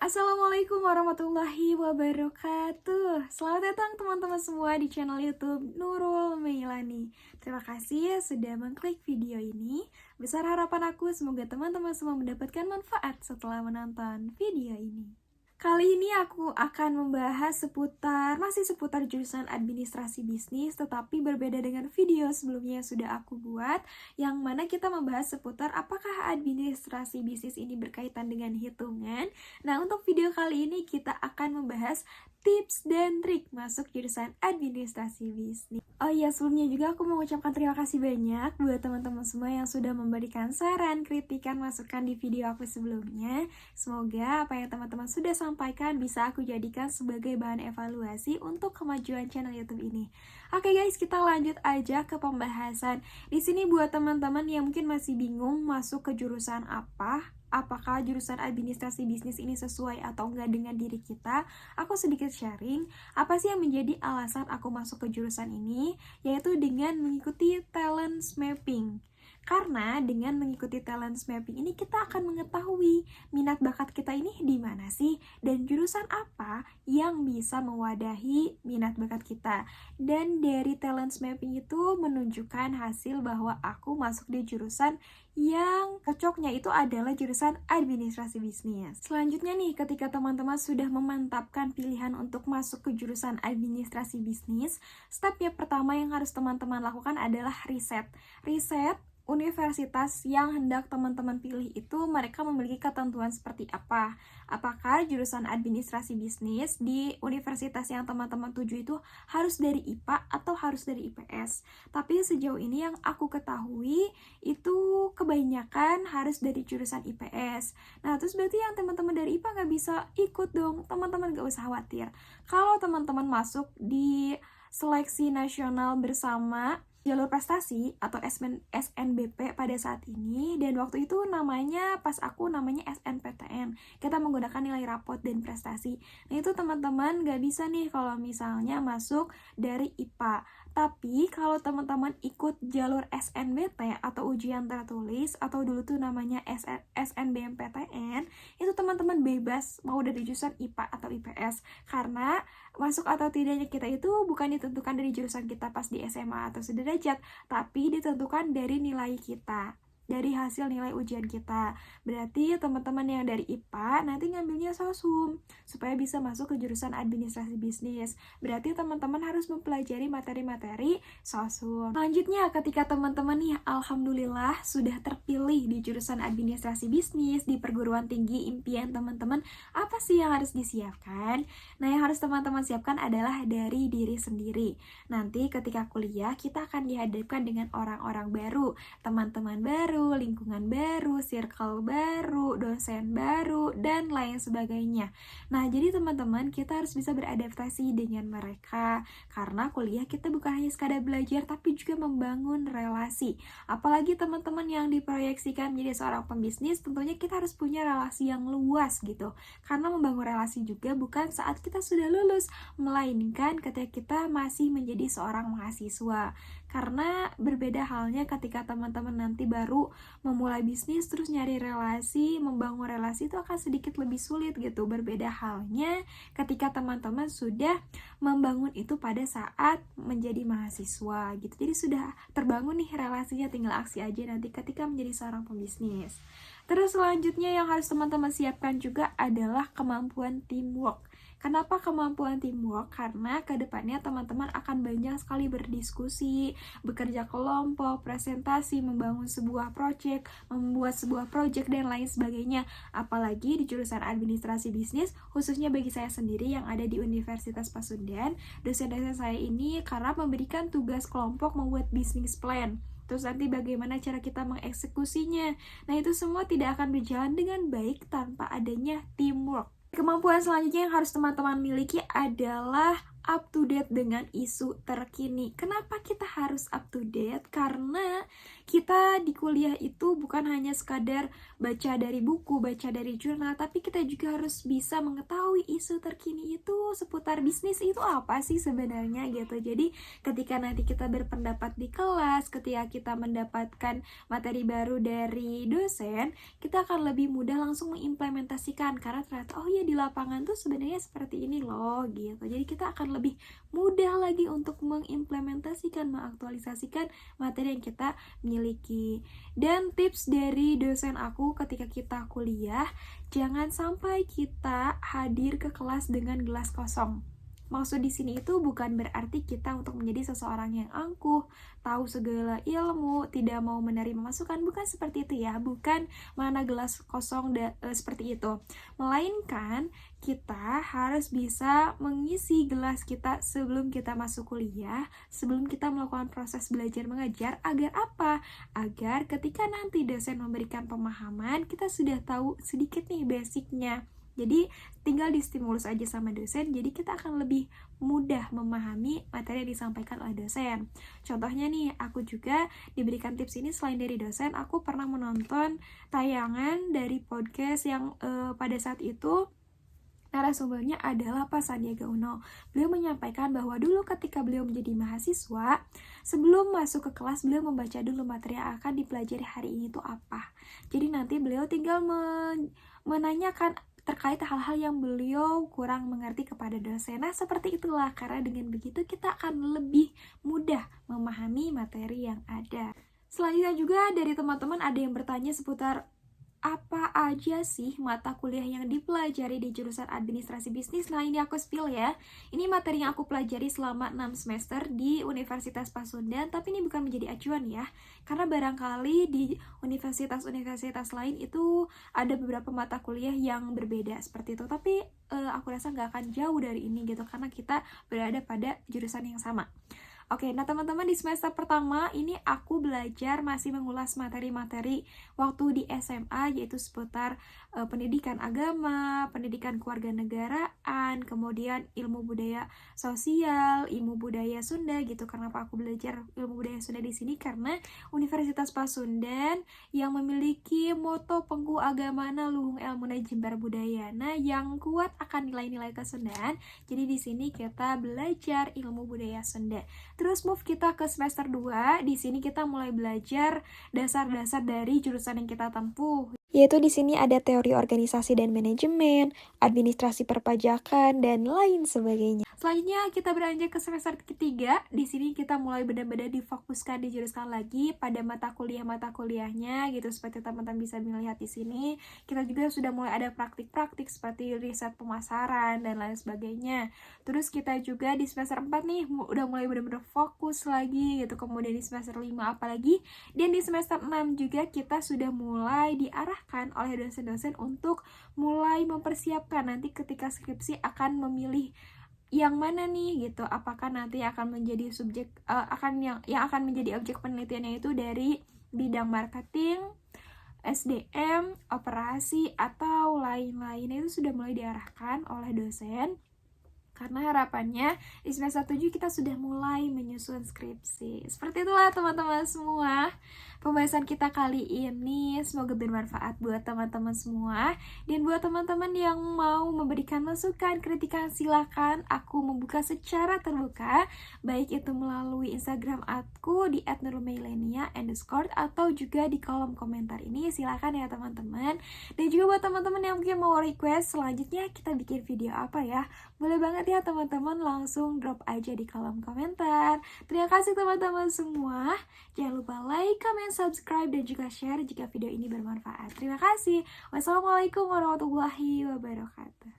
Assalamualaikum warahmatullahi wabarakatuh. Selamat datang teman-teman semua di channel YouTube Nurul Meilani. Terima kasih sudah mengklik video ini. Besar harapan aku semoga teman-teman semua mendapatkan manfaat setelah menonton video ini. Kali ini aku akan membahas masih seputar jurusan administrasi bisnis, tetapi berbeda dengan video sebelumnya yang sudah aku buat, yang mana kita membahas seputar apakah administrasi bisnis ini berkaitan dengan hitungan. Nah, untuk video kali ini kita akan membahas tips dan trik masuk jurusan administrasi bisnis. Oh iya, sebelumnya juga aku mau mengucapkan terima kasih banyak buat teman-teman semua yang sudah memberikan saran, kritikan, masukan di video aku sebelumnya. Semoga apa yang teman-teman sudah sampaikan bisa aku jadikan sebagai bahan evaluasi untuk kemajuan channel YouTube ini. Oke guys, kita lanjut aja ke pembahasan. Di sini buat teman-teman yang mungkin masih bingung masuk ke jurusan apa, apakah jurusan administrasi bisnis ini sesuai atau enggak dengan diri kita, aku sedikit sharing apa sih yang menjadi alasan aku masuk ke jurusan ini, yaitu dengan mengikuti talent mapping. Karena dengan mengikuti talent mapping ini kita akan mengetahui minat bakat kita ini di mana sih dan jurusan apa yang bisa mewadahi minat bakat kita. Dan dari talent mapping itu menunjukkan hasil bahwa aku masuk di jurusan yang cocoknya itu adalah jurusan administrasi bisnis. Selanjutnya nih, ketika teman-teman sudah memantapkan pilihan untuk masuk ke jurusan administrasi bisnis, step yang pertama yang harus teman-teman lakukan adalah riset. Riset universitas yang hendak teman-teman pilih itu mereka memiliki ketentuan seperti apa. Apakah jurusan administrasi bisnis di universitas yang teman-teman tuju itu harus dari IPA atau harus dari IPS. Tapi sejauh ini yang aku ketahui itu kebanyakan harus dari jurusan IPS. Nah, terus berarti yang teman-teman dari IPA nggak bisa ikut dong. Teman-teman nggak usah khawatir. Kalau teman-teman masuk di seleksi nasional bersama jalur prestasi atau SNBP pada saat ini, dan waktu itu namanya SNPTN, kita menggunakan nilai rapot dan prestasi. Nah itu teman-teman gak bisa nih kalau misalnya masuk dari IPA. Tapi kalau teman-teman ikut jalur SNBT atau ujian tertulis atau dulu tuh namanya SNBMPTN, itu teman-teman bebas mau dari jurusan IPA atau IPS, karena masuk atau tidaknya kita itu bukan ditentukan dari jurusan kita pas di SMA atau sederajat, tapi ditentukan dari nilai kita, dari hasil nilai ujian kita. Berarti teman-teman yang dari IPA nanti ngambilnya sosum supaya bisa masuk ke jurusan administrasi bisnis. Berarti teman-teman harus mempelajari materi-materi sosum. Selanjutnya, ketika teman-teman nih alhamdulillah sudah terpilih di jurusan administrasi bisnis di perguruan tinggi impian teman-teman, apa sih yang harus disiapkan? Nah, yang harus teman-teman siapkan adalah dari diri sendiri. Nanti ketika kuliah kita akan dihadapkan dengan orang-orang baru, teman-teman baru, lingkungan baru, circle baru, dosen baru, dan lain sebagainya. Nah, jadi teman-teman kita harus bisa beradaptasi dengan mereka, karena kuliah kita bukan hanya sekadar belajar, tapi juga membangun relasi. Apalagi teman-teman yang diproyeksikan menjadi seorang pembisnis, tentunya kita harus punya relasi yang luas gitu. Karena membangun relasi juga bukan saat kita sudah lulus, melainkan ketika kita masih menjadi seorang mahasiswa. Karena berbeda halnya ketika teman-teman nanti baru memulai bisnis terus nyari relasi, membangun relasi itu akan sedikit lebih sulit gitu. Berbeda halnya ketika teman-teman sudah membangun itu pada saat menjadi mahasiswa gitu. Jadi sudah terbangun nih relasinya, tinggal aksi aja nanti ketika menjadi seorang pembisnis. Terus selanjutnya yang harus teman-teman siapkan juga adalah kemampuan teamwork. Kenapa kemampuan teamwork? Karena kedepannya teman-teman akan banyak sekali berdiskusi, bekerja kelompok, presentasi, membangun sebuah project, membuat sebuah project, dan lain sebagainya. Apalagi di jurusan administrasi bisnis, khususnya bagi saya sendiri yang ada di Universitas Pasundan, dosen-dosen saya ini karena memberikan tugas kelompok membuat business plan. Terus nanti bagaimana cara kita mengeksekusinya. Nah itu semua tidak akan berjalan dengan baik tanpa adanya teamwork. Kemampuan selanjutnya yang harus teman-teman miliki adalah up to date dengan isu terkini. Kenapa kita harus up to date? Karena kita di kuliah itu bukan hanya sekadar baca dari buku, baca dari jurnal, tapi kita juga harus bisa mengetahui isu terkini itu seputar bisnis itu apa sih sebenarnya gitu. Jadi ketika nanti kita berpendapat di kelas, ketika kita mendapatkan materi baru dari dosen, kita akan lebih mudah langsung mengimplementasikan karena ternyata oh ya di lapangan tuh sebenarnya seperti ini loh gitu. Jadi kita akan lebih mudah lagi untuk mengimplementasikan, mengaktualisasikan materi yang kita miliki. Dan tips dari dosen aku ketika kita kuliah, jangan sampai kita hadir ke kelas dengan gelas kosong. Maksud di sini itu bukan berarti kita untuk menjadi seseorang yang angkuh, tahu segala ilmu, tidak mau menerima masukan, bukan seperti itu ya, bukan mana gelas kosong seperti itu. Melainkan kita harus bisa mengisi gelas kita sebelum kita masuk kuliah, sebelum kita melakukan proses belajar mengajar, agar apa? Agar ketika nanti dosen memberikan pemahaman, kita sudah tahu sedikit nih basicnya. Jadi tinggal distimulus aja sama dosen, jadi kita akan lebih mudah memahami materi yang disampaikan oleh dosen. Contohnya nih, aku juga diberikan tips ini selain dari dosen, aku pernah menonton tayangan dari podcast yang pada saat itu narasumbernya adalah Pak Sandiaga Uno. Beliau menyampaikan bahwa dulu ketika beliau menjadi mahasiswa, sebelum masuk ke kelas, beliau membaca dulu materi yang akan dipelajari hari ini itu apa. Jadi nanti beliau tinggal menanyakan terkait hal-hal yang beliau kurang mengerti kepada dosen. Nah, seperti itulah, karena dengan begitu kita akan lebih mudah memahami materi yang ada. Selanjutnya juga dari teman-teman ada yang bertanya seputar apa aja sih mata kuliah yang dipelajari di jurusan administrasi bisnis. Nah, ini aku spill ya. Ini materi yang aku pelajari selama 6 semester di Universitas Pasundan, tapi ini bukan menjadi acuan ya. Karena barangkali di universitas-universitas lain itu ada beberapa mata kuliah yang berbeda seperti itu. Tapi aku rasa nggak akan jauh dari ini gitu, karena kita berada pada jurusan yang sama. Oke, nah teman-teman di semester pertama ini aku belajar masih mengulas materi-materi waktu di SMA, yaitu seputar pendidikan agama, pendidikan kewarganegaraan, kemudian ilmu budaya sosial, ilmu budaya Sunda gitu. Kenapa aku belajar ilmu budaya Sunda di sini? Karena Universitas Pasundan yang memiliki moto Pengku Agamana Luhung Elmuna Jembar Budayana yang kuat akan nilai-nilai kesundaan. Jadi di sini kita belajar ilmu budaya Sunda. Terus move kita ke semester 2, di sini kita mulai belajar dasar-dasar dari jurusan yang kita tempuh. Yaitu di sini ada teori organisasi dan manajemen, administrasi perpajakan, dan lain sebagainya. Selanjutnya kita beranjak ke semester ketiga. Di sini kita mulai benar-benar difokuskan di jurusan lagi pada mata kuliahnya gitu, seperti teman-teman bisa melihat di sini. Kita juga sudah mulai ada praktik-praktik seperti riset pemasaran dan lain sebagainya. Terus kita juga di semester 4 nih udah mulai benar-benar fokus lagi gitu. Kemudian di semester 5 apalagi, dan di semester 6 juga kita sudah mulai diarahkan oleh dosen-dosen untuk mulai mempersiapkan nanti ketika skripsi akan memilih yang mana nih gitu, apakah nanti akan menjadi subjek yang akan menjadi objek penelitiannya itu dari bidang marketing, SDM, operasi, atau lain-lain. Itu sudah mulai diarahkan oleh dosen. Karena harapannya di semester 7 kita sudah mulai menyusun skripsi. Seperti itulah teman-teman semua pembahasan kita kali ini. Semoga bermanfaat buat teman-teman semua. Dan buat teman-teman yang mau memberikan masukan, kritikan, silakan aku membuka secara terbuka. Baik itu melalui Instagram aku di @nurulmeilania_ atau juga di kolom komentar ini. Silakan ya teman-teman. Dan juga buat teman-teman yang mungkin mau request selanjutnya kita bikin video apa ya, boleh banget ya teman-teman, langsung drop aja di kolom komentar. Terima kasih teman-teman semua. Jangan lupa like, comment, subscribe, dan juga share jika video ini bermanfaat. Terima kasih. Wassalamualaikum warahmatullahi wabarakatuh.